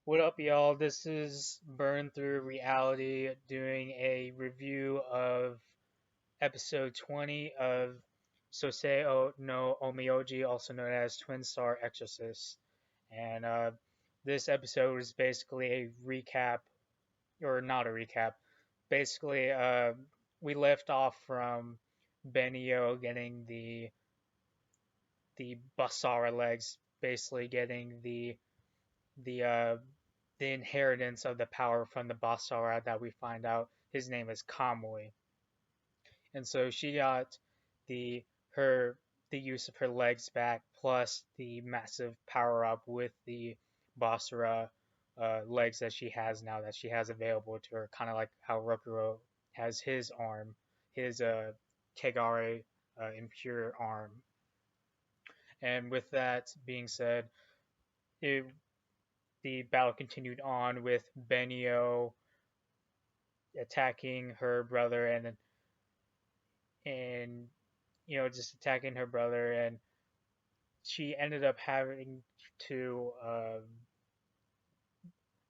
What up, y'all? This is Burn Through Reality doing a review of episode 20 of Sosei no Omyoji, also known as Twin Star Exorcist. And this episode is basically a recap, or not a recap. Basically, we left off from Benio getting the Basara legs, basically getting the uh, the inheritance of the power from the Basara that we find out his name is Kamui. And so she got the her the use of her legs back plus the massive power up with the Basara legs that she has now that she has available to her, kind of like how Rokuro has his arm, his Kegare impure arm. And with that being said, it, the battle continued on with Benio attacking her brother and just attacking her brother, and she ended up having to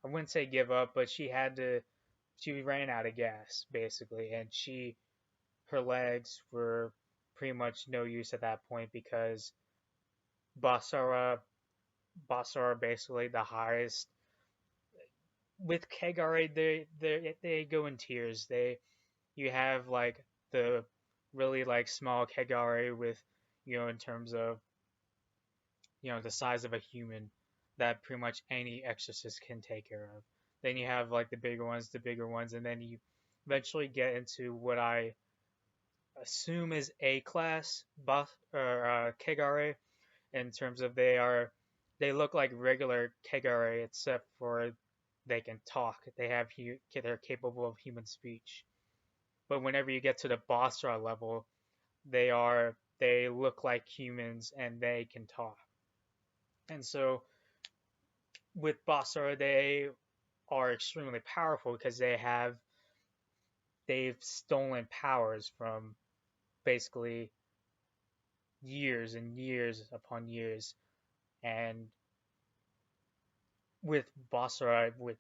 I wouldn't say give up, but she ran out of gas basically, and her legs were pretty much no use at that point because Basara Basara basically the highest with Kegare. They go in tiers. They You have like the really like small Kegare with, in terms of, the size of a human that pretty much any exorcist can take care of. Then you have like the bigger ones, and then you eventually get into what I assume is A class buff or Kegare, in terms of they look like regular Kegare except for they can talk. They're capable of human speech. But whenever you get to the Basra level, they look like humans and they can talk. And so with Basra, they are extremely powerful because they've stolen powers from basically years and years upon years. And with Basra, with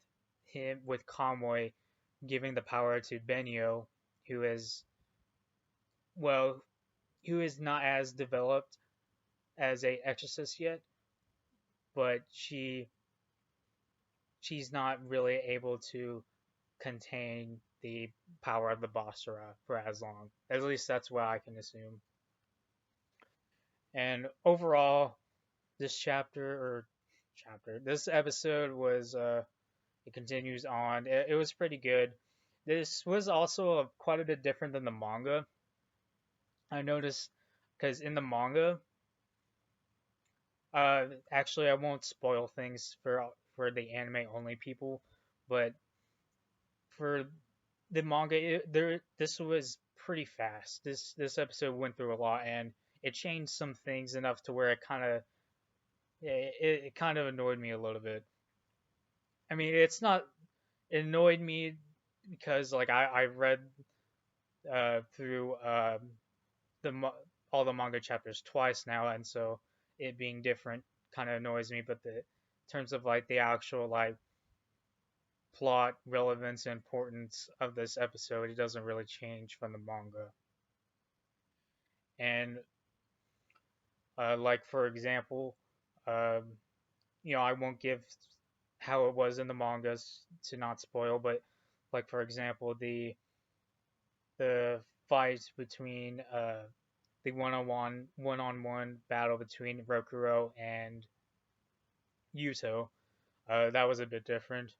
Kamui giving the power to Benio, who is well, who is not as developed as a exorcist yet, but she's not really able to contain the power of the Basara for as long. At least that's what I can assume. And overall, this episode was it continues on. It was pretty good. This was also quite a bit different than the manga. I noticed because in the manga, actually I won't spoil things for the anime only people, but for the manga, this was pretty fast. This episode went through a lot, and it changed some things enough to where it kind of annoyed me a little bit. I mean, it annoyed me because like I read through the all the manga chapters twice now, and so it being different kind of annoys me. But in terms of like the actual like plot relevance and importance of this episode, it doesn't really change from the manga. And like for example, um, I won't give how it was in the mangas to not spoil, but like for example, the fight between the one-on-one battle between Rokuro and Yuuto, that was a bit different.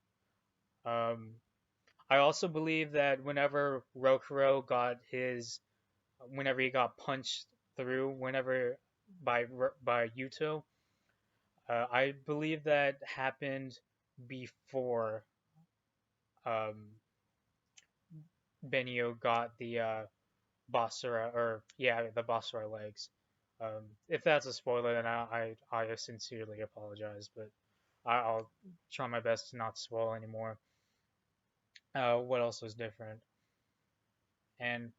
Um, I also believe that whenever he got punched through, whenever by Yuuto, I believe that happened before um, Benio got the the Basara legs. If that's a spoiler, then I sincerely apologize, but I'll try my best to not spoil anymore. What else was different? And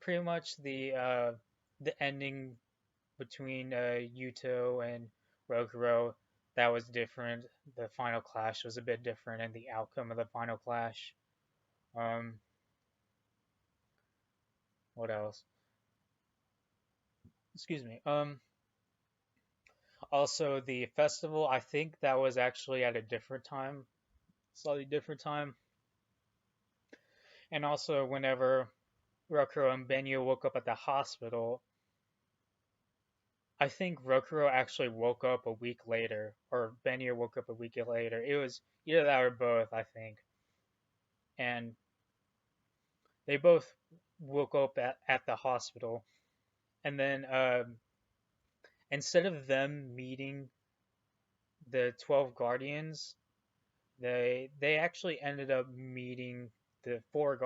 pretty much the ending between Yuto and Rokuro, that was different. The final clash was a bit different, and the outcome of the final clash. Um, what else? Excuse me. Also the festival. I think that was actually at a different time, slightly different time. And also, whenever Rokuro and Benio woke up at the hospital, I think Rokuro actually woke up a week later, or Benio woke up a week later. It was either that or both, I think. And they both woke up at the hospital. And then instead of them meeting the 12 Guardians, they actually ended up meeting the four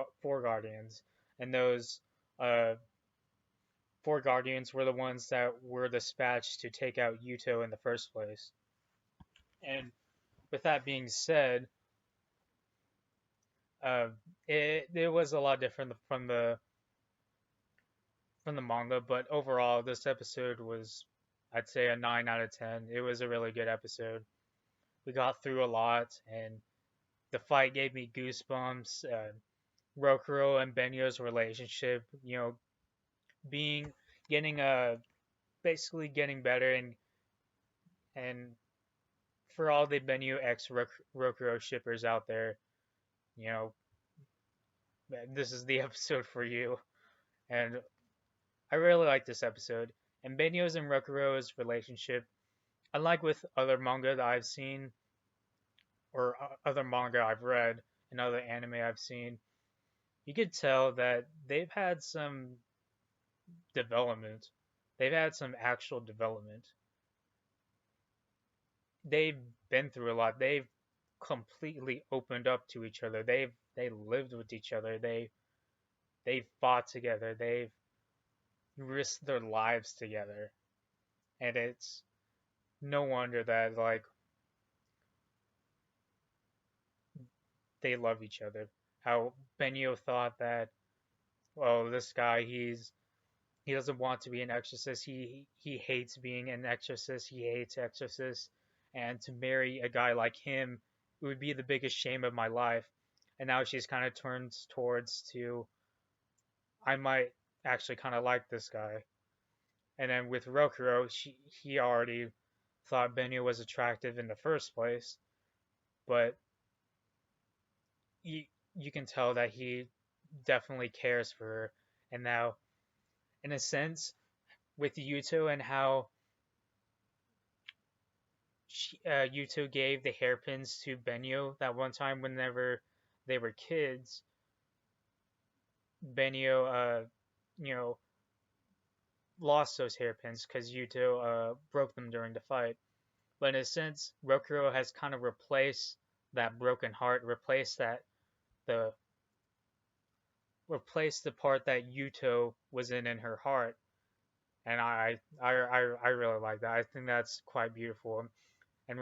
Guardians. And those uh, four Guardians were the ones that were dispatched to take out Yuuto in the first place. And with that being said, uh, it was a lot different from the manga, but overall, this episode was, I'd say, a 9 out of 10. It was a really good episode. We got through a lot, and the fight gave me goosebumps. Rokuro and Benyo's relationship, being getting basically getting better, and for all the Benio X Rokuro shippers out there, you know, this is the episode for you. And I really like this episode. And Benio's and Rokuro's relationship, unlike with other manga that I've seen, or other manga I've read, and other anime I've seen, you could tell that they've had some development. They've had some actual development. They've been through a lot. They've completely opened up to each other. They lived with each other. They fought together. They've risked their lives together. And it's no wonder that like they love each other. How Benio thought that, well, this guy he doesn't want to be an exorcist. He hates being an exorcist. He hates exorcists. And to marry a guy like him, it would be the biggest shame of my life. And now she's kind of turned towards to, I might actually kind of like this guy. And then with Rokuro, he already thought Benio was attractive in the first place, but you can tell that he definitely cares for her. And now, in a sense, with Yuuto and how Yuuto gave the hairpins to Benio that one time whenever they were kids, Benio, you know, lost those hairpins because Yuuto broke them during the fight. But in a sense, Rokuro has kind of replaced that broken heart, the replaced the part that Yuuto was in her heart, and I really like that. I think that's quite beautiful, and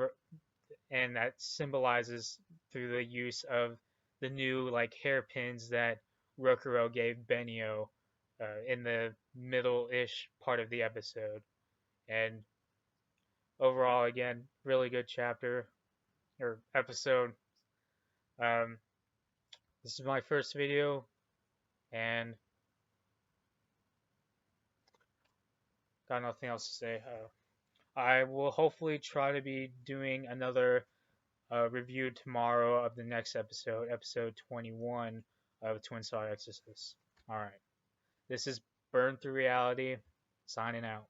and that symbolizes through the use of the new like hairpins that Rokuro gave Benio in the middle-ish part of the episode. And overall, again, really good chapter or episode. Um, this is my first video, and got nothing else to say. I will hopefully try to be doing another review tomorrow of the next episode, episode 21 of Twin Star Exorcist. Alright, this is Burn Through Reality, signing out.